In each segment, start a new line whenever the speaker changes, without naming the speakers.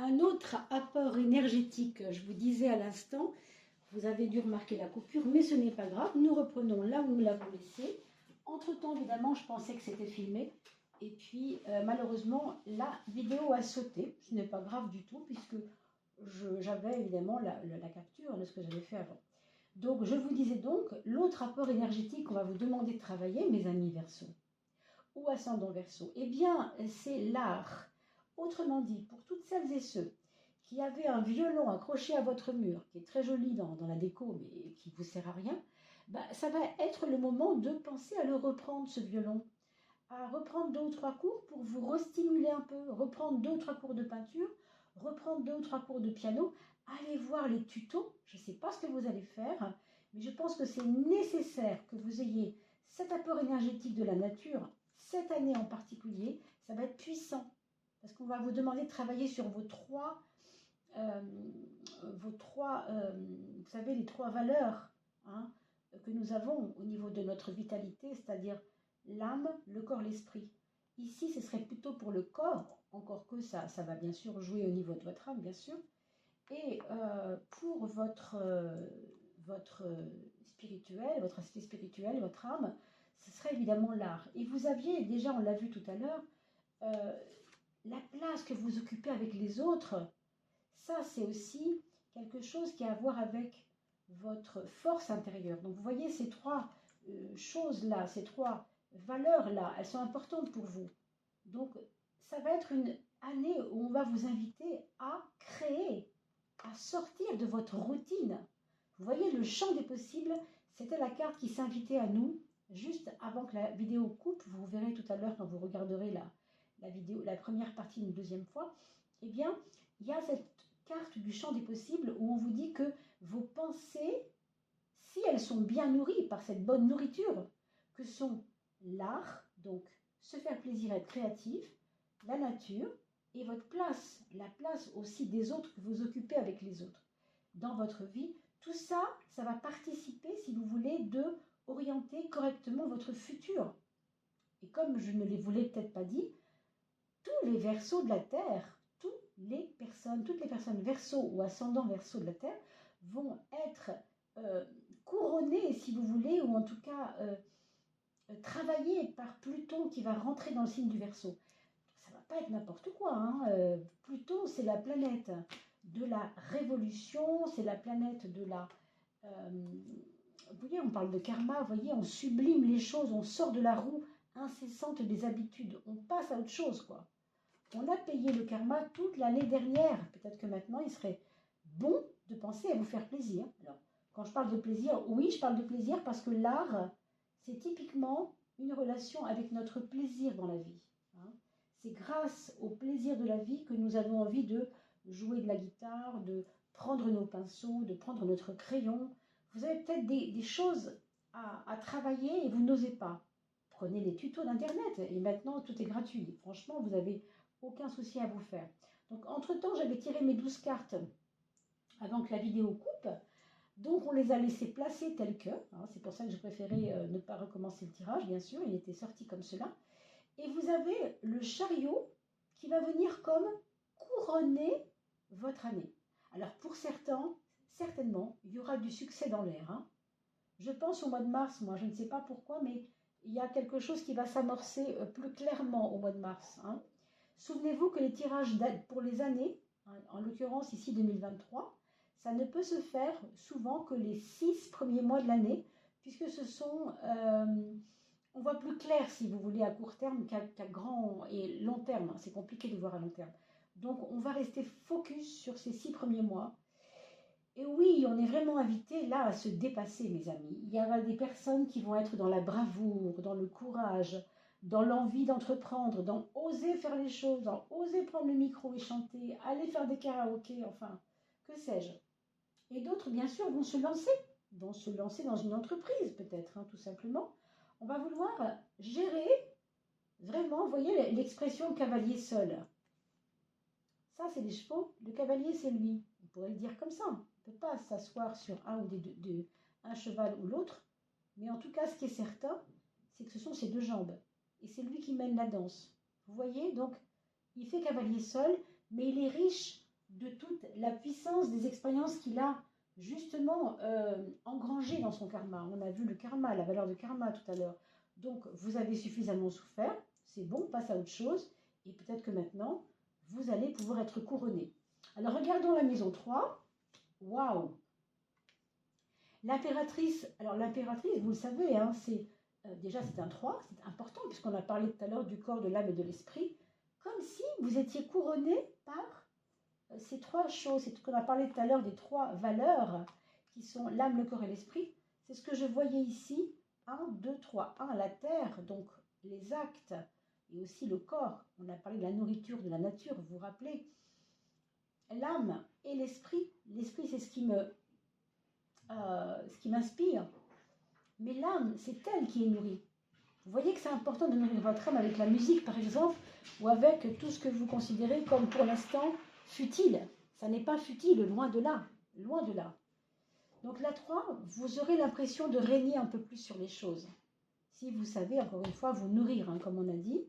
Un autre apport énergétique, je vous disais à l'instant, vous avez dû remarquer la coupure, mais ce n'est pas grave. Nous reprenons là où nous l'avons laissé. Entre-temps, évidemment, je pensais que c'était filmé. Et puis, malheureusement, la vidéo a sauté. Ce n'est pas grave du tout, puisque j'avais évidemment la capture de ce que j'avais fait avant. Donc, je vous disais donc, l'autre apport énergétique qu'on va vous demander de travailler, mes amis Verseaux, ou ascendant Verseau, eh bien, c'est l'art. Autrement dit, pour toutes celles et ceux qui avaient un violon accroché à votre mur, qui est très joli dans la déco, mais qui ne vous sert à rien, bah, ça va être le moment de penser à le reprendre, ce violon, à reprendre 2 ou 3 cours pour vous restimuler un peu, reprendre 2 ou 3 cours de peinture, reprendre 2 ou 3 cours de piano, allez voir les tutos, je ne sais pas ce que vous allez faire, mais je pense que c'est nécessaire que vous ayez cet apport énergétique de la nature, cette année en particulier, ça va être puissant, parce qu'on va vous demander de travailler sur vos trois, vous savez, les 3 valeurs hein, que nous avons au niveau de notre vitalité, c'est-à-dire l'âme, le corps, l'esprit. Ici, ce serait plutôt pour le corps, encore que ça va bien sûr jouer au niveau de votre âme, bien sûr. Et pour votre spirituel, votre aspect spirituel, votre âme, ce serait évidemment l'art. Et vous aviez, déjà on l'a vu tout à l'heure, la place que vous occupez avec les autres, ça c'est aussi quelque chose qui a à voir avec votre force intérieure. Donc vous voyez ces 3 choses-là, ces 3 valeurs-là, elles sont importantes pour vous. Donc ça va être une année où on va vous inviter à créer, à sortir de votre routine. Vous voyez le champ des possibles, c'était la carte qui s'invitait à nous, juste avant que la vidéo coupe, vous verrez tout à l'heure quand vous regarderez la vidéo, la première partie une deuxième fois, eh bien, il y a cette carte du champ des possibles où on vous dit que vos pensées, si elles sont bien nourries par cette bonne nourriture, que sont l'art, donc se faire plaisir, être créatif, la nature et votre place, la place aussi des autres que vous occupez avec les autres dans votre vie, tout ça, ça va participer, si vous voulez, de orienter correctement votre futur. Et comme je ne vous l'ai peut-être pas dit, tous les Verseaux de la Terre, toutes les personnes Verseaux ou ascendants Verseaux de la Terre vont être couronnées, si vous voulez, ou en tout cas travaillées par Pluton qui va rentrer dans le signe du Verseau. Ça ne va pas être n'importe quoi. Hein. Pluton, c'est la planète de la révolution, c'est la planète de la... vous voyez, on parle de karma, vous voyez, on sublime les choses, on sort de la roue incessante des habitudes, on passe à autre chose, quoi. On a payé le karma toute l'année dernière. Peut-être que maintenant, il serait bon de penser à vous faire plaisir. Alors, quand je parle de plaisir, oui, je parle de plaisir parce que l'art, c'est typiquement une relation avec notre plaisir dans la vie. Hein. C'est grâce au plaisir de la vie que nous avons envie de jouer de la guitare, de prendre nos pinceaux, de prendre notre crayon. Vous avez peut-être des choses à travailler et vous n'osez pas. Prenez les tutos d'Internet et maintenant, tout est gratuit. Franchement, vous avez aucun souci à vous faire. Donc, entre-temps, j'avais tiré mes 12 cartes avant que la vidéo coupe. Donc, on les a laissées placer telles que. Hein, c'est pour ça que je préférais ne pas recommencer le tirage, bien sûr. Il était sorti comme cela. Et vous avez le chariot qui va venir comme couronner votre année. Alors, pour certains, certainement, il y aura du succès dans l'air. Hein. Je pense au mois de mars, moi, je ne sais pas pourquoi, mais il y a quelque chose qui va s'amorcer plus clairement au mois de mars. Hein. Souvenez-vous que les tirages pour les années, en l'occurrence ici 2023, ça ne peut se faire souvent que les 6 premiers mois de l'année, puisque ce sont, on voit plus clair si vous voulez à court terme qu'à grand et long terme. C'est compliqué de voir à long terme. Donc on va rester focus sur ces 6 premiers mois. Et oui, on est vraiment invité là à se dépasser, mes amis. Il y aura des personnes qui vont être dans la bravoure, dans le courage, dans l'envie d'entreprendre, dans oser faire les choses, dans oser prendre le micro et chanter, aller faire des karaokés, enfin, que sais-je. Et d'autres, bien sûr, vont se lancer dans une entreprise peut-être, hein, tout simplement. On va vouloir gérer, vraiment, vous voyez l'expression cavalier seul. Ça, c'est les chevaux. Le cavalier, c'est lui. On pourrait le dire comme ça. On ne peut pas s'asseoir sur un ou un cheval ou l'autre. Mais en tout cas, ce qui est certain, c'est que ce sont ses 2 jambes. Et c'est lui qui mène la danse. Vous voyez, donc, il fait cavalier seul, mais il est riche la puissance des expériences qu'il a justement engrangées dans son karma. On a vu le karma, la valeur de karma tout à l'heure. Donc, vous avez suffisamment souffert, c'est bon, on passe à autre chose, et peut-être que maintenant, vous allez pouvoir être couronné. Alors, regardons la maison 3. Waouh! L'impératrice, alors l'impératrice, vous le savez, hein, déjà c'est un 3, c'est important, puisqu'on a parlé tout à l'heure du corps, de l'âme et de l'esprit, comme si vous étiez couronné par ces trois choses. C'est ce qu'on a parlé tout à l'heure des trois valeurs, qui sont l'âme, le corps et l'esprit. C'est ce que je voyais ici. 1, 2, 3. 1, la terre, donc les actes, et aussi le corps. On a parlé de la nourriture, de la nature, vous vous rappelez. L'âme et l'esprit. L'esprit, c'est ce qui m'inspire. Mais l'âme, c'est elle qui est nourrie. Vous voyez que c'est important de nourrir votre âme avec la musique, par exemple, ou avec tout ce que vous considérez comme, pour l'instant, futile. Ça n'est pas futile, loin de là. Loin de là. Donc la 3, vous aurez l'impression de régner un peu plus sur les choses. Si vous savez, encore une fois, vous nourrir, hein, comme on a dit,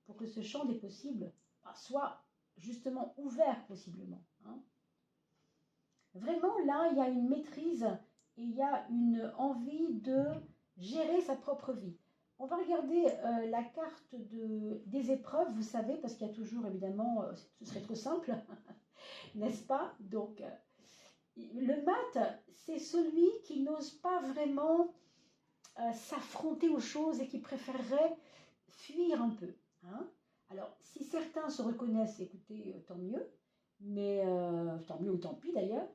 pour que ce champ des possibles soit justement ouvert, possiblement. Hein. Vraiment, là, il y a une maîtrise et il y a une envie de gérer sa propre vie. On va regarder la carte des épreuves, vous savez, parce qu'il y a toujours, évidemment, ce serait trop simple, n'est-ce pas? Donc, le mat, c'est celui qui n'ose pas vraiment s'affronter aux choses et qui préférerait fuir un peu. Hein. Alors, si certains se reconnaissent, écoutez, tant mieux, mais tant mieux ou tant pis d'ailleurs.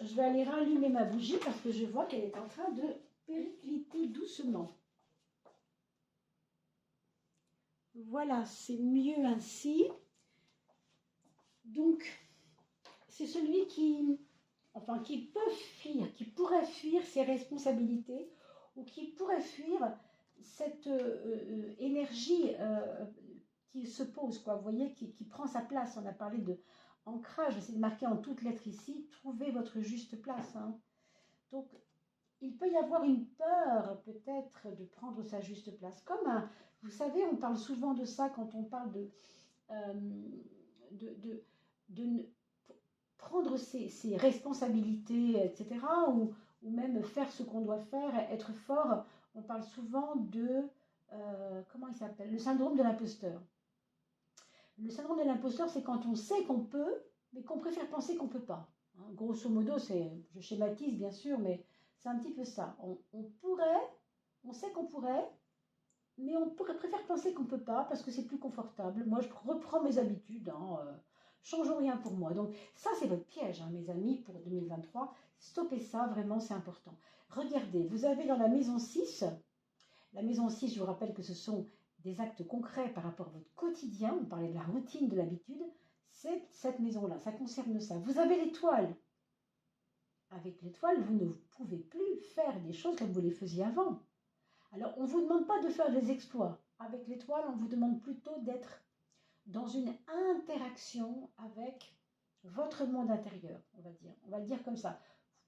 Je vais aller rallumer ma bougie parce que je vois qu'elle est en train de péricliter doucement. Voilà, c'est mieux ainsi. Donc, c'est celui qui peut fuir, qui pourrait fuir ses responsabilités ou qui pourrait fuir cette énergie qui se pose, quoi. Vous voyez, qui prend sa place. On a parlé de ancrage, c'est marqué en toutes lettres ici, trouvez votre juste place. Hein. Donc, il peut y avoir une peur peut-être de prendre sa juste place. Comme vous savez, on parle souvent de ça quand on parle de prendre ses responsabilités, etc., ou même faire ce qu'on doit faire, être fort. On parle souvent de, comment il s'appelle, le syndrome de l'imposteur. Le syndrome de l'imposteur, c'est quand on sait qu'on peut, mais qu'on préfère penser qu'on ne peut pas. Hein, grosso modo, je schématise bien sûr, mais c'est un petit peu ça. On sait qu'on pourrait, mais on préfère penser qu'on ne peut pas parce que c'est plus confortable. Moi, je reprends mes habitudes, changeons rien pour moi. Donc ça, c'est votre piège, hein, mes amis, pour 2023. Stoppez ça, vraiment, c'est important. Regardez, vous avez dans la maison 6, je vous rappelle que ce sont des actes concrets par rapport à votre quotidien, on parlait de la routine, de l'habitude, c'est cette maison-là, ça concerne ça. Vous avez l'étoile. Avec l'étoile, vous ne pouvez plus faire des choses comme vous les faisiez avant. Alors, on ne vous demande pas de faire des exploits. Avec l'étoile, on vous demande plutôt d'être dans une interaction avec votre monde intérieur, on va dire. On va le dire comme ça.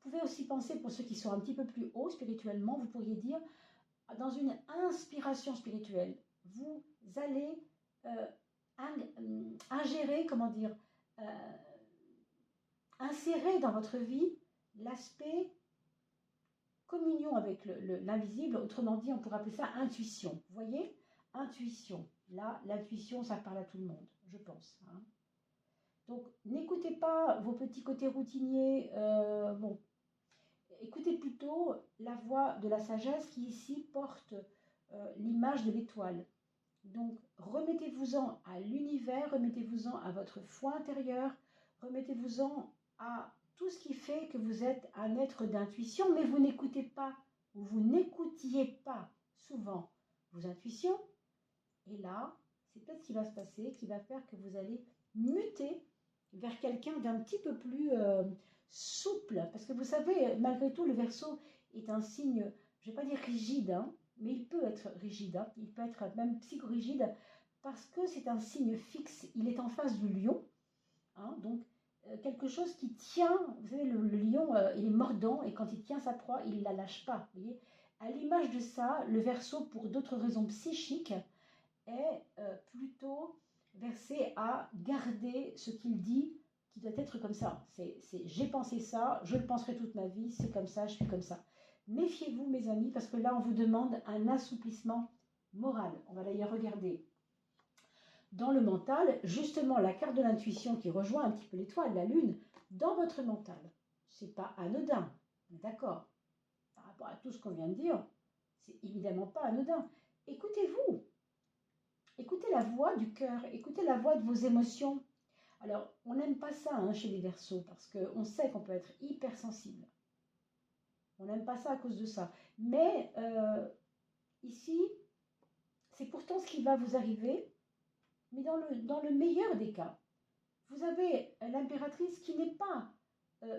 Vous pouvez aussi penser, pour ceux qui sont un petit peu plus hauts spirituellement, vous pourriez dire, dans une inspiration spirituelle, vous allez ingérer, insérer dans votre vie l'aspect communion avec l'invisible, autrement dit, on pourrait appeler ça intuition. Vous voyez? Intuition. Là, l'intuition, ça parle à tout le monde, je pense. Hein. Donc, n'écoutez pas vos petits côtés routiniers. Écoutez plutôt la voix de la sagesse qui ici porte l'image de l'étoile. Donc, remettez-vous-en à l'univers, remettez-vous-en à votre foi intérieure, remettez-vous-en à tout ce qui fait que vous êtes un être d'intuition, mais vous n'écoutez pas, ou vous n'écoutiez pas souvent vos intuitions. Et là, c'est peut-être ce qui va se passer, qui va faire que vous allez muter vers quelqu'un d'un petit peu plus souple. Parce que vous savez, malgré tout, le Verseau est un signe, je ne vais pas dire rigide, hein, mais il peut être rigide, hein, il peut être même psychorigide, parce que c'est un signe fixe, il est en face du lion, hein, donc quelque chose qui tient, vous savez, le lion, il est mordant, et quand il tient sa proie, il ne la lâche pas, vous voyez. À l'image de ça, le Verseau, pour d'autres raisons psychiques, est plutôt versé à garder ce qu'il dit, qui doit être comme ça. J'ai pensé ça, je le penserai toute ma vie, c'est comme ça, je suis comme ça. Méfiez-vous, mes amis, parce que là, on vous demande un assouplissement moral. On va d'ailleurs regarder dans le mental, justement, la carte de l'intuition qui rejoint un petit peu l'étoile, la lune, dans votre mental. C'est pas anodin, d'accord? Par rapport à tout ce qu'on vient de dire, c'est évidemment pas anodin. Écoutez-vous, écoutez la voix du cœur, écoutez la voix de vos émotions. Alors, on n'aime pas ça hein, chez les Verseaux, parce qu'on sait qu'on peut être hypersensible. On n'aime pas ça à cause de ça. Mais ici, c'est pourtant ce qui va vous arriver, mais dans le meilleur des cas. Vous avez l'impératrice qui n'est pas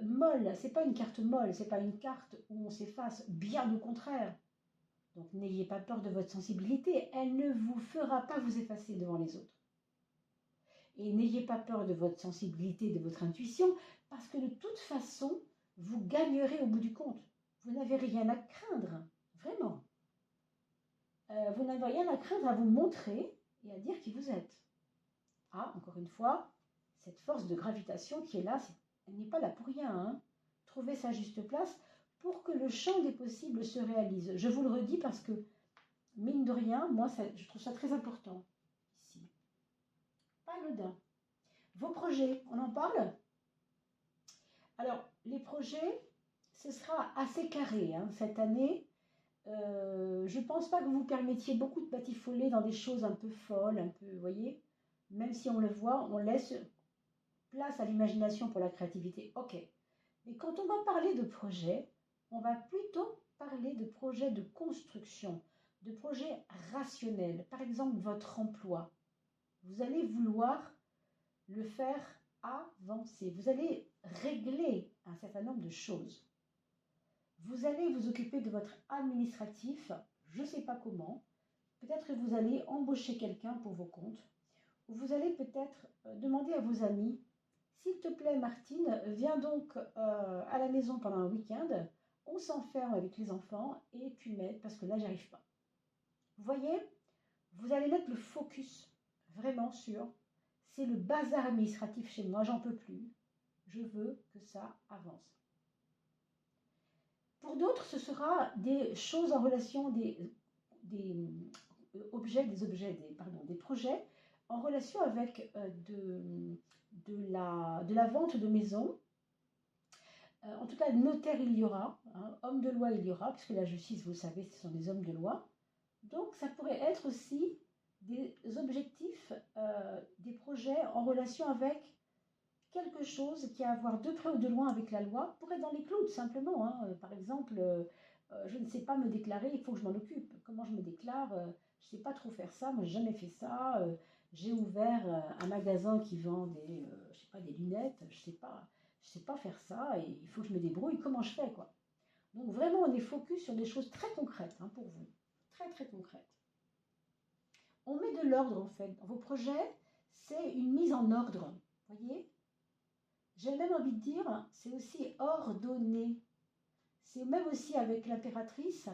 molle, c'est pas une carte molle, c'est pas une carte où on s'efface, bien au contraire. Donc n'ayez pas peur de votre sensibilité, elle ne vous fera pas vous effacer devant les autres. Et n'ayez pas peur de votre sensibilité, de votre intuition, parce que de toute façon, vous gagnerez au bout du compte. Vous n'avez rien à craindre, vraiment. Vous n'avez rien à craindre à vous montrer et à dire qui vous êtes. Ah, encore une fois, cette force de gravitation qui est là, elle n'est pas là pour rien. Hein. Trouvez sa juste place pour que le champ des possibles se réalise. Je vous le redis parce que, mine de rien, moi, je trouve ça très important ici. Pas anodin. Vos projets, on en parle? Alors, les projets, ce sera assez carré hein, cette année. Je ne pense pas que vous vous permettiez beaucoup de batifoler dans des choses un peu folles, un peu, vous voyez, même si on le voit, on laisse place à l'imagination pour la créativité. Ok. Mais quand on va parler de projets, on va plutôt parler de projets de construction, de projets rationnels. Par exemple, votre emploi. Vous allez vouloir le faire avancer. Vous allez régler un certain nombre de choses. Vous allez vous occuper de votre administratif, je ne sais pas comment. Peut-être que vous allez embaucher quelqu'un pour vos comptes. Ou vous allez peut-être demander à vos amis, s'il te plaît Martine, viens donc à la maison pendant un week-end, on s'enferme avec les enfants et tu m'aides parce que là, j'arrive pas. Vous voyez, vous allez mettre le focus vraiment sur, c'est le bazar administratif chez moi, j'en peux plus, je veux que ça avance. Pour d'autres, ce sera des choses en relation, des projets en relation avec de la vente de maisons. En tout cas, notaire il y aura, hein, homme de loi il y aura, puisque la justice, vous le savez, ce sont des hommes de loi. Donc, ça pourrait être aussi des objectifs, des projets en relation avec quelque chose qui a à voir de près ou de loin avec la loi, pour être dans les clous, tout simplement. Hein. Par exemple, je ne sais pas me déclarer, il faut que je m'en occupe. Comment je me déclare je ne sais pas trop faire ça, moi, je n'ai jamais fait ça. J'ai ouvert un magasin qui vend des lunettes, je ne sais pas faire ça, et il faut que je me débrouille, comment je fais, quoi. Donc, vraiment, on est focus sur des choses très concrètes hein, pour vous. Très, très concrètes. On met de l'ordre, en fait. Dans vos projets, c'est une mise en ordre, voyez. J'ai même envie de dire, c'est aussi ordonné. C'est même aussi avec l'impératrice,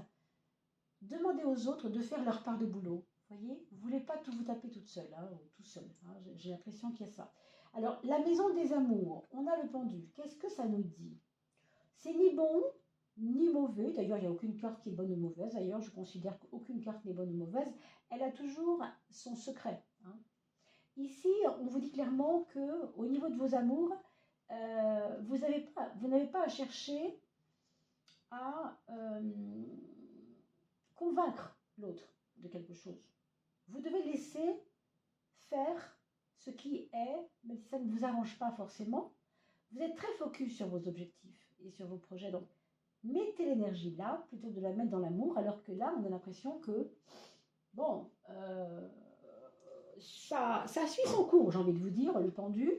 demander aux autres de faire leur part de boulot. Vous voyez, vous ne voulez pas tout vous taper toute seule, hein, ou tout seul. Hein, j'ai l'impression qu'il y a ça. Alors, la maison des amours, on a le pendu. Qu'est-ce que ça nous dit? C'est ni bon, ni mauvais. D'ailleurs, il n'y a aucune carte qui est bonne ou mauvaise. D'ailleurs, je considère qu'aucune carte n'est bonne ou mauvaise. Elle a toujours son secret. Hein. Ici, on vous dit clairement qu'au niveau de vos amours, vous n'avez pas à chercher à convaincre l'autre de quelque chose. Vous devez laisser faire ce qui est, même si ça ne vous arrange pas forcément. Vous êtes très focus sur vos objectifs et sur vos projets. Donc, mettez l'énergie là, plutôt que de la mettre dans l'amour, alors que là, on a l'impression que, bon, ça suit son cours, j'ai envie de vous dire, le pendu.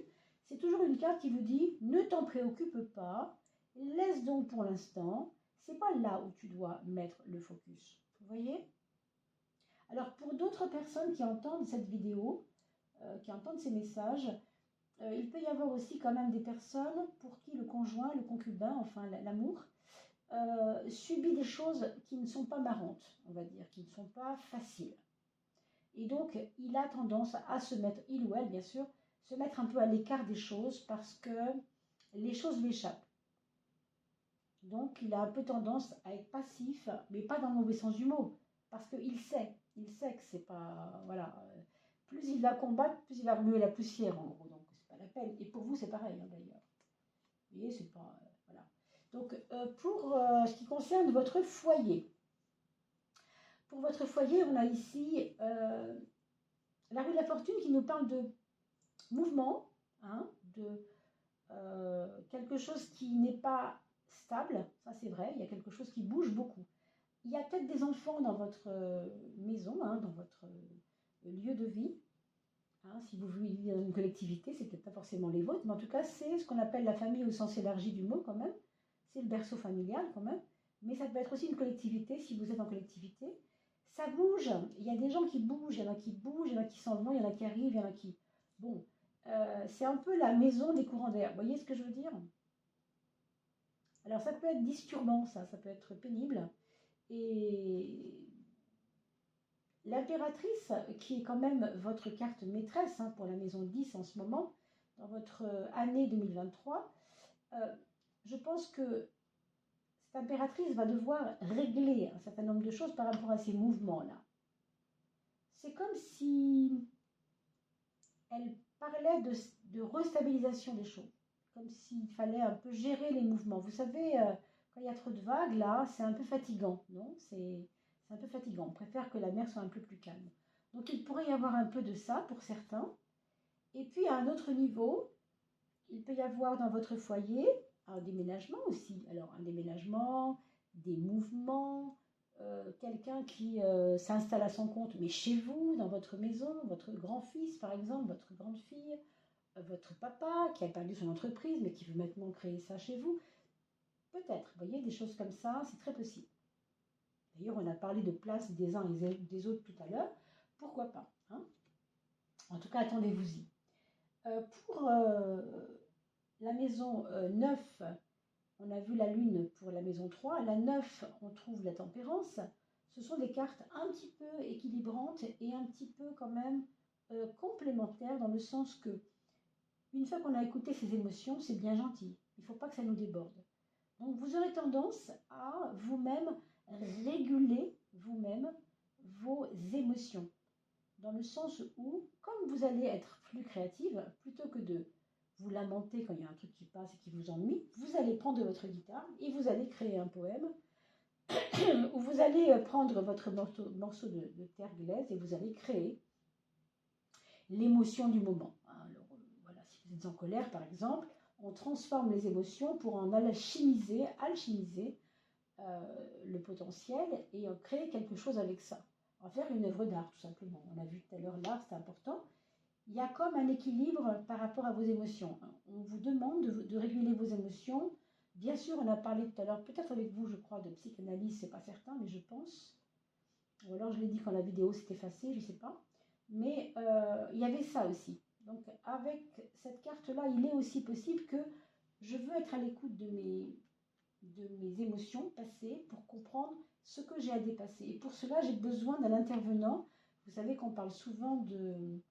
C'est toujours une carte qui vous dit, ne t'en préoccupe pas, laisse donc pour l'instant, c'est pas là où tu dois mettre le focus. Vous voyez? Alors, pour d'autres personnes qui entendent cette vidéo, qui entendent ces messages, il peut y avoir aussi quand même des personnes pour qui le conjoint, le concubin, enfin l'amour, subit des choses qui ne sont pas marrantes, on va dire, qui ne sont pas faciles. Et donc, il a tendance à se mettre, il ou elle bien sûr, se mettre un peu à l'écart des choses parce que les choses lui échappent. Donc, il a un peu tendance à être passif, mais pas dans le mauvais sens du mot, parce qu'il sait que c'est pas, voilà, plus il va combattre, plus il va remuer la poussière, en gros, donc c'est pas la peine. Et pour vous, c'est pareil, hein, d'ailleurs. Vous voyez, c'est pas, voilà. Donc, pour ce qui concerne votre foyer, pour votre foyer, on a ici la roue de la fortune qui nous parle de mouvement, hein, de quelque chose qui n'est pas stable, ça c'est vrai, il y a quelque chose qui bouge beaucoup. Il y a peut-être des enfants dans votre maison, hein, dans votre lieu de vie. Hein, si vous vivez dans une collectivité, c'est peut-être pas forcément les vôtres, mais en tout cas, c'est ce qu'on appelle la famille au sens élargi du mot quand même. C'est le berceau familial quand même. Mais ça peut être aussi une collectivité si vous êtes en collectivité. Ça bouge. Il y a des gens qui bougent, il y en a qui bougent, il y en a qui s'en vont, il y en a qui arrivent, il y en a qui... Bon, c'est un peu la maison des courants d'air. Vous voyez ce que je veux dire? Alors ça peut être disturbant, ça peut être pénible. Et l'impératrice, qui est quand même votre carte maîtresse hein, pour la maison 10 en ce moment, dans votre année 2023, je pense que cette impératrice va devoir régler un certain nombre de choses par rapport à ces mouvements-là. C'est comme si elle parlait de restabilisation des choses, comme s'il fallait un peu gérer les mouvements. Vous savez, quand il y a trop de vagues, là, c'est un peu fatigant, non? C'est un peu fatigant. On préfère que la mer soit un peu plus calme. Donc, il pourrait y avoir un peu de ça pour certains. Et puis, à un autre niveau, il peut y avoir dans votre foyer un déménagement aussi. Alors, un déménagement, des mouvements, quelqu'un qui s'installe à son compte, mais chez vous, dans votre maison, votre grand-fils par exemple, votre grande-fille, votre papa qui a perdu son entreprise, mais qui veut maintenant créer ça chez vous. Peut-être, vous voyez, des choses comme ça, c'est très possible. D'ailleurs, on a parlé de place des uns et des autres tout à l'heure. Pourquoi pas hein? En tout cas, attendez-vous-y. Pour la maison 9, on a vu la lune pour la maison 3. La 9, on trouve la tempérance. Ce sont des cartes un petit peu équilibrantes et un petit peu quand même complémentaires dans le sens que une fois qu'on a écouté ses émotions, c'est bien gentil. Il ne faut pas que ça nous déborde. Donc vous aurez tendance à vous-même réguler vous-même vos émotions. Dans le sens où, comme vous allez être plus créative, plutôt que de vous lamenter quand il y a un truc qui passe et qui vous ennuie, vous allez prendre votre guitare et vous allez créer un poème où vous allez prendre votre morceau de terre glaise et vous allez créer l'émotion du moment. Alors, voilà, si vous êtes en colère par exemple, on transforme les émotions pour en alchimiser le potentiel et créer quelque chose avec ça. On va faire une œuvre d'art tout simplement. On a vu tout à l'heure l'art, c'est important. Il y a comme un équilibre par rapport à vos émotions. On vous demande de réguler vos émotions. Bien sûr, on a parlé tout à l'heure, peut-être avec vous, je crois, de psychanalyse, c'est pas certain, mais je pense. Ou alors je l'ai dit quand la vidéo s'est effacée, je ne sais pas. Mais il y avait ça aussi. Donc avec cette carte-là, il est aussi possible que je veux être à l'écoute de mes émotions passées pour comprendre ce que j'ai à dépasser. Et pour cela, j'ai besoin d'un intervenant. Vous savez qu'on parle souvent de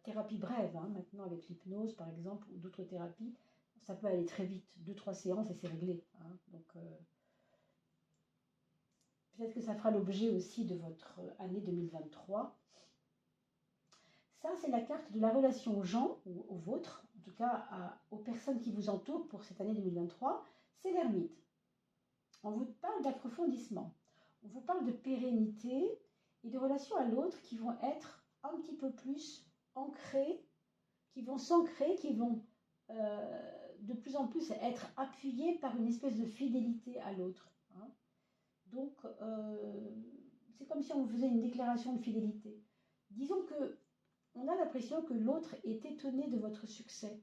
thérapie brève, hein, maintenant avec l'hypnose par exemple, ou d'autres thérapies. Ça peut aller très vite, 2-3 séances et c'est réglé. Hein. Donc peut-être que ça fera l'objet aussi de votre année 2023. Ça, c'est la carte de la relation aux gens, ou aux vôtres, en tout cas aux personnes qui vous entourent pour cette année 2023. C'est l'ermite. On vous parle d'approfondissement, on vous parle de pérennité et de relations à l'autre qui vont être un petit peu plus ancrées, qui vont s'ancrer, qui vont de plus en plus être appuyées par une espèce de fidélité à l'autre. Hein. Donc, c'est comme si on faisait une déclaration de fidélité. Disons que on a l'impression que l'autre est étonné de votre succès,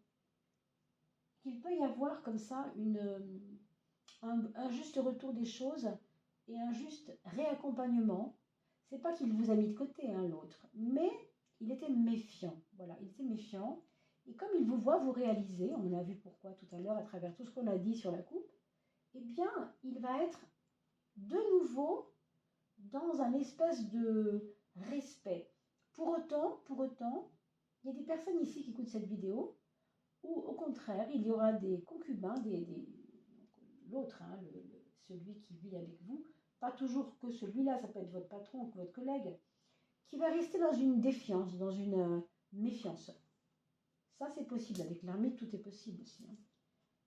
qu'il peut y avoir comme ça un juste retour des choses et un juste réaccompagnement. C'est pas qu'il vous a mis de côté, hein, l'autre, mais il était méfiant. Voilà, il était méfiant. Et comme il vous voit vous réaliser, on a vu pourquoi tout à l'heure à travers tout ce qu'on a dit sur la coupe, eh bien, il va être de nouveau dans un espèce de respect. Pour autant, il y a des personnes ici qui écoutent cette vidéo, ou au contraire, il y aura des concubins, l'autre, hein, celui qui vit avec vous, pas toujours que celui-là, ça peut être votre patron ou votre collègue, qui va rester dans une défiance, dans une méfiance. Ça, c'est possible. Avec l'ermite, tout est possible aussi. Hein.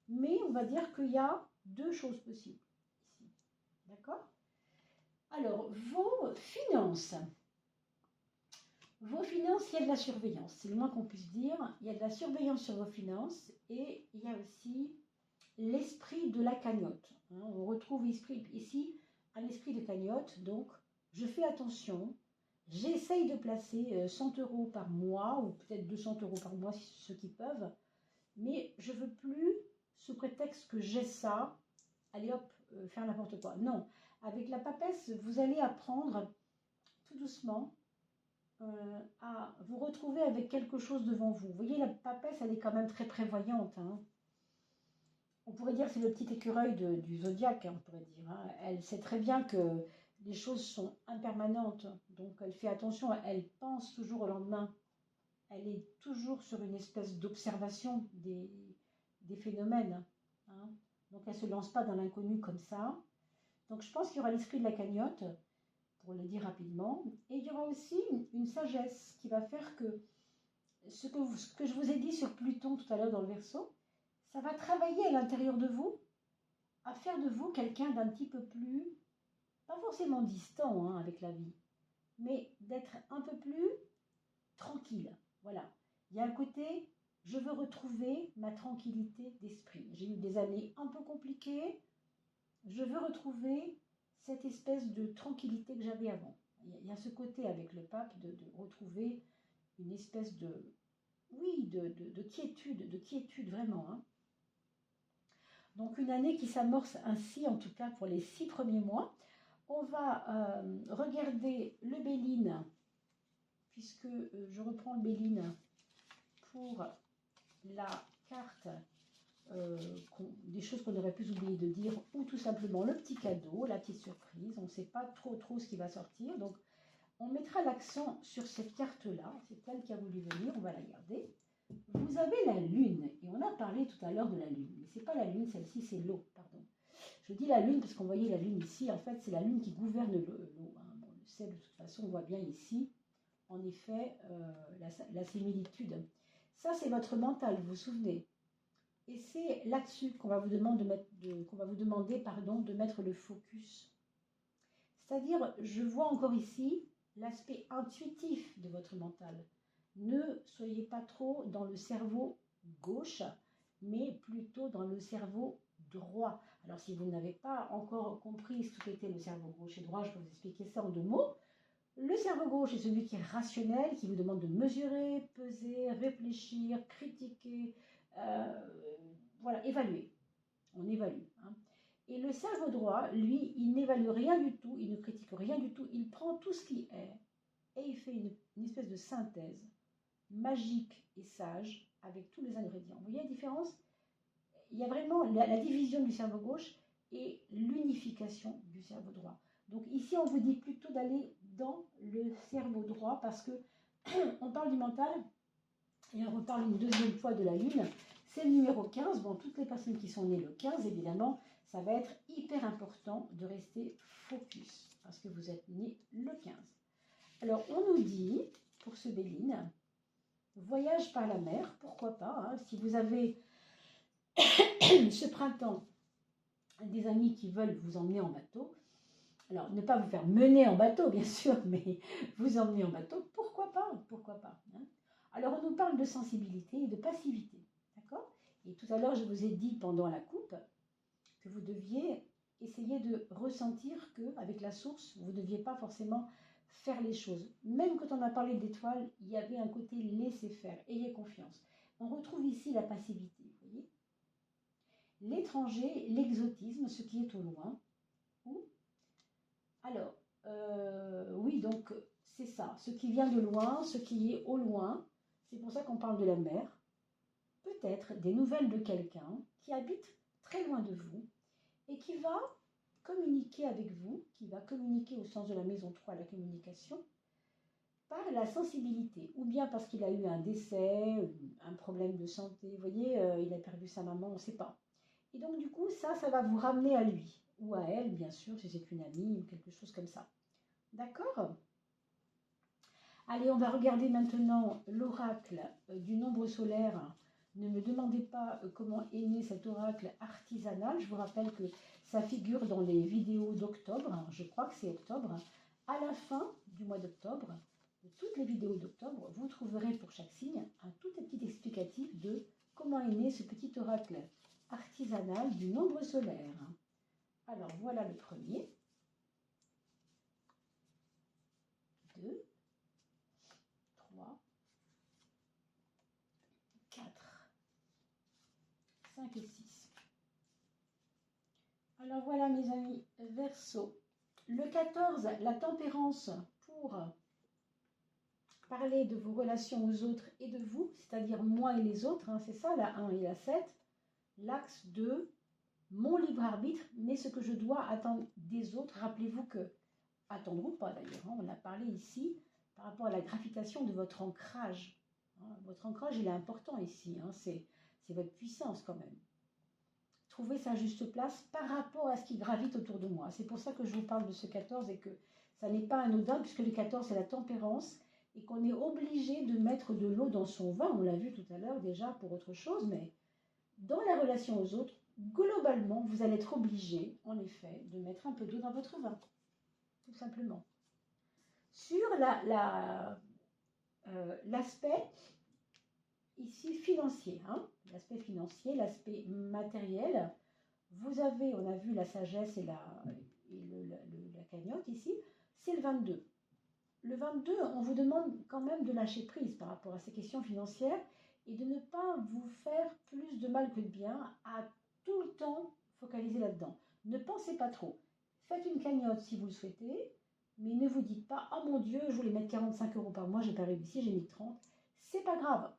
Mais on va dire qu'il y a deux choses possibles ici. D'accord? Alors, vos finances. Vos finances, il y a de la surveillance. C'est le moins qu'on puisse dire. Il y a de la surveillance sur vos finances et il y a aussi l'esprit de la cagnotte. Hein. On retrouve ici un esprit de cagnotte. Donc, je fais attention. J'essaye de placer 100 € par mois ou peut-être 200 € par mois, ceux qui peuvent. Mais je ne veux plus, sous prétexte que j'ai ça, allez hop, faire n'importe quoi. Non, avec la papesse, vous allez apprendre tout doucement à vous retrouver avec quelque chose devant vous. Vous voyez, la papesse, elle est quand même très prévoyante. Hein. On pourrait dire que c'est le petit écureuil du zodiaque, hein, on pourrait dire. Hein. Elle sait très bien que les choses sont impermanentes, donc elle fait attention, elle pense toujours au lendemain. Elle est toujours sur une espèce d'observation des phénomènes. Hein. Donc elle ne se lance pas dans l'inconnu comme ça. Donc je pense qu'il y aura l'esprit de la cagnotte, pour le dire rapidement. Et il y aura aussi une sagesse qui va faire que ce que je vous ai dit sur Pluton tout à l'heure dans le Verseau, ça va travailler à l'intérieur de vous, à faire de vous quelqu'un d'un petit peu plus, pas forcément distant hein, avec la vie, mais d'être un peu plus tranquille. Voilà. Il y a un côté, je veux retrouver ma tranquillité d'esprit. J'ai eu des années un peu compliquées. Je veux retrouver cette espèce de tranquillité que j'avais avant. Il y a ce côté avec le pape de retrouver une espèce de, oui, de quiétude vraiment. Hein. Donc une année qui s'amorce ainsi, en tout cas pour les 6 premiers mois. On va regarder le Béline, puisque je reprends le Béline pour la carte des choses qu'on aurait pu oublier de dire, ou tout simplement le petit cadeau, la petite surprise. On ne sait pas trop ce qui va sortir. Donc, on mettra l'accent sur cette carte-là. C'est elle qui a voulu venir. On va la garder. Vous avez la lune. Et on a parlé tout à l'heure de la lune. Mais ce n'est pas la lune, celle-ci, c'est l'eau. Pardon. Je dis la lune parce qu'on voyait la lune ici. En fait, c'est la lune qui gouverne l'eau. Hein. Bon, on le sait de toute façon. On voit bien ici, en effet, la similitude. Ça, c'est votre mental, vous vous souvenez. Et c'est là-dessus qu'on va vous demander, de mettre le focus. C'est-à-dire, je vois encore ici l'aspect intuitif de votre mental. Ne soyez pas trop dans le cerveau gauche, mais plutôt dans le cerveau droit. Alors, si vous n'avez pas encore compris ce qu'était le cerveau gauche et droit, je peux vous expliquer ça en 2 mots. Le cerveau gauche est celui qui est rationnel, qui vous demande de mesurer, peser, réfléchir, critiquer, voilà, évaluer. On évalue. Hein. Et le cerveau droit, lui, il n'évalue rien du tout, il ne critique rien du tout, il prend tout ce qui est et il fait une espèce de synthèse magique et sage avec tous les ingrédients. Vous voyez la différence? Il y a vraiment la division du cerveau gauche et l'unification du cerveau droit. Donc ici, on vous dit plutôt d'aller dans le cerveau droit parce que on parle du mental et on reparle une deuxième fois de la lune. C'est le numéro 15. Bon, toutes les personnes qui sont nées le 15, évidemment, ça va être hyper important de rester focus parce que vous êtes né le 15. Alors, on nous dit, pour ce Béline, voyage par la mer, pourquoi pas, hein, si vous avez ce printemps des amis qui veulent vous emmener en bateau, alors ne pas vous faire mener en bateau, bien sûr, mais vous emmener en bateau, pourquoi pas, hein. Alors, on nous parle de sensibilité et de passivité, d'accord? Et tout à l'heure, je vous ai dit pendant la coupe que vous deviez essayer de ressentir qu'avec la source, vous ne deviez pas forcément faire les choses. Même quand on a parlé d'étoiles, il y avait un côté laisser faire, ayez confiance. On retrouve ici la passivité, vous voyez? L'étranger, l'exotisme, ce qui est au loin. Ou alors, oui, donc c'est ça, ce qui vient de loin, ce qui est au loin. C'est pour ça qu'on parle de la mer. Peut-être des nouvelles de quelqu'un qui habite très loin de vous et qui va communiquer avec vous, qui va communiquer au sens de la maison 3, la communication, par la sensibilité, ou bien parce qu'il a eu un décès, un problème de santé, vous voyez, il a perdu sa maman, on ne sait pas. Et donc du coup, ça va vous ramener à lui, ou à elle, bien sûr, si c'est une amie, ou quelque chose comme ça. D'accord? Allez, on va regarder maintenant l'oracle du nombre solaire. Ne me demandez pas comment est né cet oracle artisanal. Je vous rappelle que ça figure dans les vidéos d'octobre. Je crois que c'est octobre. À la fin du mois d'octobre, de toutes les vidéos d'octobre, vous trouverez pour chaque signe un tout petit explicatif de comment est né ce petit oracle artisanal du nombre solaire. Alors, voilà le premier. 2, 3, 4, 5 et 6. Alors voilà mes amis, Verseau. Le 14, la tempérance pour parler de vos relations aux autres et de vous, c'est-à-dire moi et les autres, hein, c'est ça la 1 et la 7. L'axe de mon libre arbitre, mais ce que je dois attendre des autres. Rappelez-vous que, attendre ou pas d'ailleurs, hein, on a parlé ici par rapport à la gravitation de votre ancrage. Hein, votre ancrage, il est important ici, hein, c'est votre puissance quand même. Trouver sa juste place par rapport à ce qui gravite autour de moi. C'est pour ça que je vous parle de ce 14 et que ça n'est pas anodin, puisque le 14, c'est la tempérance, et qu'on est obligé de mettre de l'eau dans son vin. On l'a vu tout à l'heure déjà pour autre chose, mais dans la relation aux autres, globalement, vous allez être obligé, en effet, de mettre un peu d'eau dans votre vin, tout simplement. Sur l'aspect ici financier, hein, l'aspect financier, l'aspect matériel, vous avez, on a vu la sagesse et la cagnotte ici, c'est le 22. Le 22, on vous demande quand même de lâcher prise par rapport à ces questions financières et de ne pas vous faire plus de mal que de bien à tout le temps focaliser là-dedans. Ne pensez pas trop. Faites une cagnotte si vous le souhaitez, mais ne vous dites pas « Oh mon Dieu, je voulais mettre 45 € par mois, j'ai pas réussi, j'ai mis 30 ». C'est pas grave.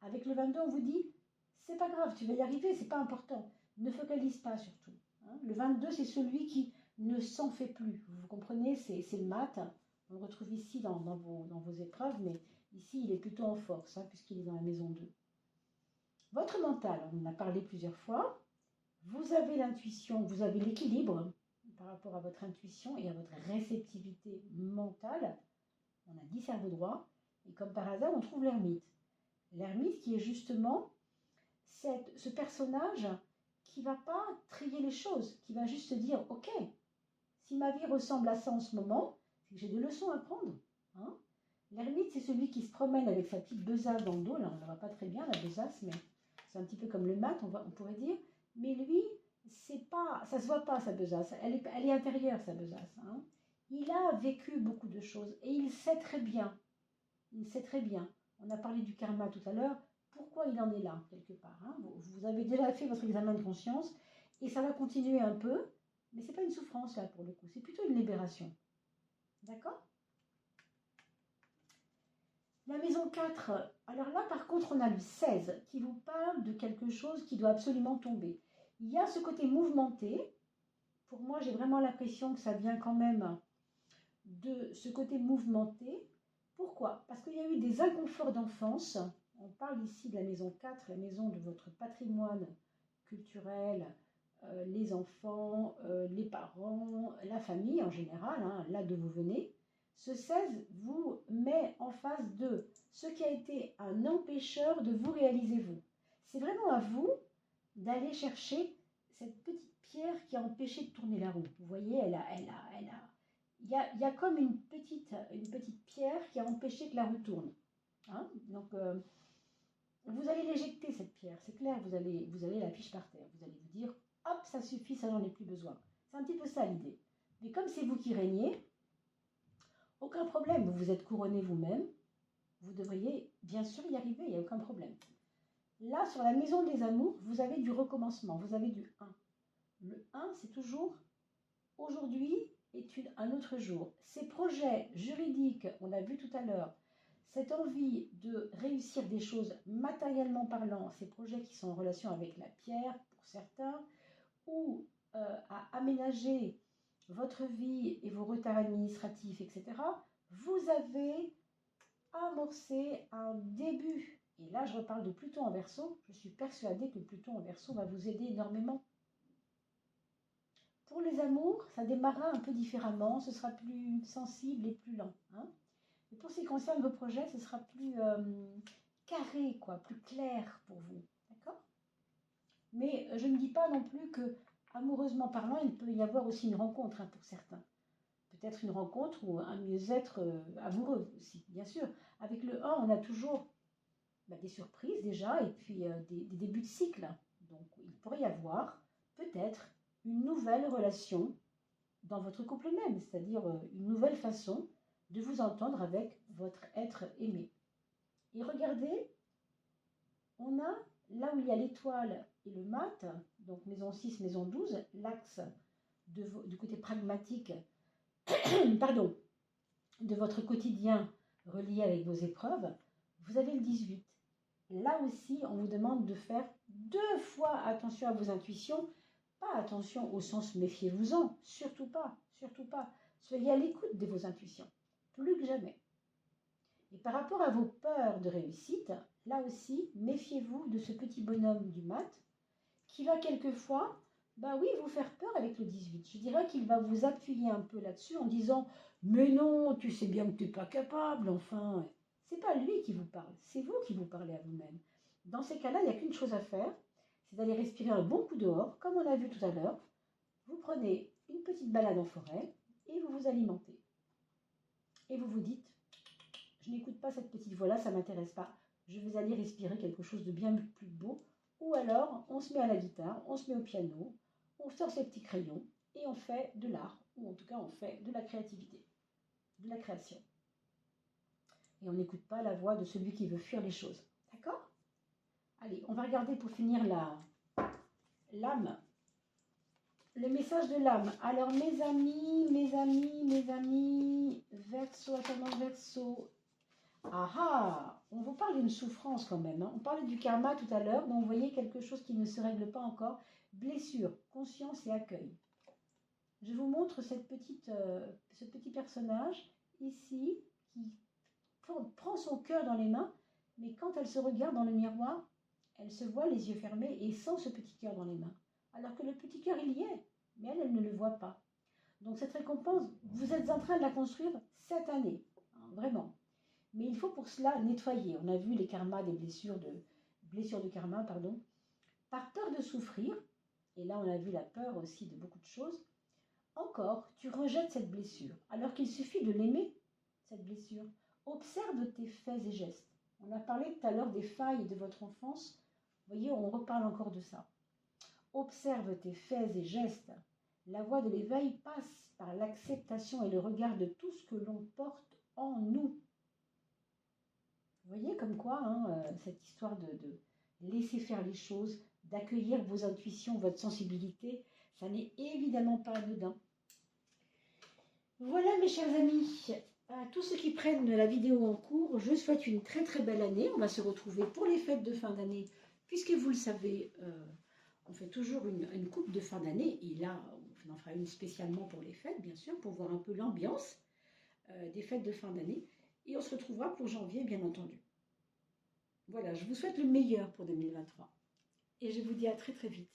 Avec le 22, on vous dit « C'est pas grave, tu vas y arriver, c'est pas important ». Ne focalise pas surtout. Hein. Le 22, c'est celui qui ne s'en fait plus. Vous comprenez, c'est le mat. On le retrouve ici dans vos épreuves, mais ici, il est plutôt en force, hein, puisqu'il est dans la maison 2. Votre mental, on en a parlé plusieurs fois. Vous avez l'intuition, vous avez l'équilibre par rapport à votre intuition et à votre réceptivité mentale. On a 10 cerveaux droits. Et comme par hasard, on trouve l'ermite. L'ermite qui est justement ce personnage qui ne va pas trier les choses, qui va juste se dire « Ok, si ma vie ressemble à ça en ce moment, c'est que j'ai des leçons à prendre. Hein » L'ermite, c'est celui qui se promène avec sa petite besace dans le dos. Là, on ne la voit pas très bien, la besace, mais c'est un petit peu comme le mat, on pourrait dire. Mais lui, c'est pas, ça ne se voit pas, sa besace. Elle est intérieure, sa besace. Hein. Il a vécu beaucoup de choses et il sait très bien. Il sait très bien. On a parlé du karma tout à l'heure. Pourquoi il en est là, quelque part. Hein. Vous avez déjà fait votre examen de conscience et ça va continuer un peu, mais ce n'est pas une souffrance là pour le coup, c'est plutôt une libération. D'accord? La maison 4, alors là par contre on a le 16 qui vous parle de quelque chose qui doit absolument tomber. Il y a ce côté mouvementé. Pour moi j'ai vraiment l'impression que ça vient quand même de ce côté mouvementé. Pourquoi? Parce qu'il y a eu des inconforts d'enfance. On parle ici de la maison 4, la maison de votre patrimoine culturel, les enfants, les parents, la famille en général, hein, là d'où vous venez. Ce 16 vous met en face de ce qui a été un empêcheur de vous réaliser vous. C'est vraiment à vous d'aller chercher cette petite pierre qui a empêché de tourner la roue. Vous voyez, il y a comme une petite pierre qui a empêché que la roue tourne. Hein. Donc, vous allez l'éjecter, cette pierre. C'est clair, vous allez la fiche par terre. Vous allez vous dire, hop, ça suffit, ça j'en ai plus besoin. C'est un petit peu ça l'idée. Mais comme c'est vous qui régnez, aucun problème. Vous vous êtes couronné vous-même. Vous devriez bien sûr y arriver, il n'y a aucun problème. Là, sur la maison des amours, vous avez du recommencement. Vous avez du 1. Le 1, c'est toujours aujourd'hui est un autre jour. Ces projets juridiques, on l'a vu tout à l'heure, cette envie de réussir des choses matériellement parlant, ces projets qui sont en relation avec la pierre pour certains, ou à aménager votre vie et vos retards administratifs, etc., vous avez amorcé un début. Et là, je reparle de Pluton en Verseau. Je suis persuadée que Pluton en Verseau va vous aider énormément. Pour les amours, ça démarrera un peu différemment. Ce sera plus sensible et plus lent. Hein. Et pour ce qui concerne vos projets, ce sera plus carré, quoi, plus clair pour vous. D'accord? Mais je ne dis pas non plus que, amoureusement parlant, il peut y avoir aussi une rencontre hein, pour certains. Peut-être une rencontre ou un mieux-être amoureux aussi, bien sûr. Avec le 1, on a toujours des surprises déjà et puis des débuts de cycle. Donc il pourrait y avoir peut-être une nouvelle relation dans votre couple même, c'est-à-dire une nouvelle façon de vous entendre avec votre être aimé. Et regardez, on a là où il y a l'étoile et le mat, donc maison 6, maison 12, l'axe du côté pragmatique, pardon, de votre quotidien relié avec vos épreuves, vous avez le 18. Là aussi, on vous demande de faire 2 fois attention à vos intuitions. Pas attention au sens méfiez-vous-en, surtout pas, surtout pas. Soyez à l'écoute de vos intuitions, plus que jamais. Et par rapport à vos peurs de réussite, là aussi, méfiez-vous de ce petit bonhomme du mat qui va quelquefois, oui, vous faire peur avec le 18. Je dirais qu'il va vous appuyer un peu là-dessus en disant « Mais non, tu sais bien que tu n'es pas capable, enfin !» C'est pas lui qui vous parle, c'est vous qui vous parlez à vous-même. Dans ces cas-là, il n'y a qu'une chose à faire, c'est d'aller respirer un bon coup dehors, comme on a vu tout à l'heure. Vous prenez une petite balade en forêt et vous vous alimentez. Et vous vous dites « Je n'écoute pas cette petite voix-là, ça ne m'intéresse pas. Je vais aller respirer quelque chose de bien plus beau. » Ou alors, on se met à la guitare, on se met au piano, on sort ses petits crayons et on fait de l'art, ou en tout cas on fait de la créativité, de la création. Et on n'écoute pas la voix de celui qui veut fuir les choses. D'accord? Allez, on va regarder pour finir l'âme. Le message de l'âme. Alors mes amis, Verseau, ascendant Verseau. Ah, on vous parle d'une souffrance quand même. Hein. On parlait du karma tout à l'heure, donc vous voyez quelque chose qui ne se règle pas encore. Blessure, conscience et accueil. Je vous montre ce petit personnage ici qui prend son cœur dans les mains, mais quand elle se regarde dans le miroir, elle se voit les yeux fermés et sans ce petit cœur dans les mains. Alors que le petit cœur, il y est, mais elle ne le voit pas. Donc cette récompense, vous êtes en train de la construire cette année, hein, vraiment. Mais il faut pour cela nettoyer. On a vu les karmas des blessures de karma, pardon. Par peur de souffrir, et là on a vu la peur aussi de beaucoup de choses, encore, tu rejettes cette blessure, alors qu'il suffit de l'aimer, cette blessure. Observe tes faits et gestes. On a parlé tout à l'heure des failles de votre enfance. Vous voyez, on reparle encore de ça. Observe tes faits et gestes. La voie de l'éveil passe par l'acceptation et le regard de tout ce que l'on porte en nous. Vous voyez comme quoi, cette histoire de laisser faire les choses, d'accueillir vos intuitions, votre sensibilité, ça n'est évidemment pas anodin. Voilà mes chers amis, à tous ceux qui prennent la vidéo en cours, je souhaite une très très belle année. On va se retrouver pour les fêtes de fin d'année, puisque vous le savez, on fait toujours une coupe de fin d'année, et là on en fera une spécialement pour les fêtes, bien sûr, pour voir un peu l'ambiance des fêtes de fin d'année. Et on se retrouvera pour janvier, bien entendu. Voilà, je vous souhaite le meilleur pour 2023. Et je vous dis à très très vite.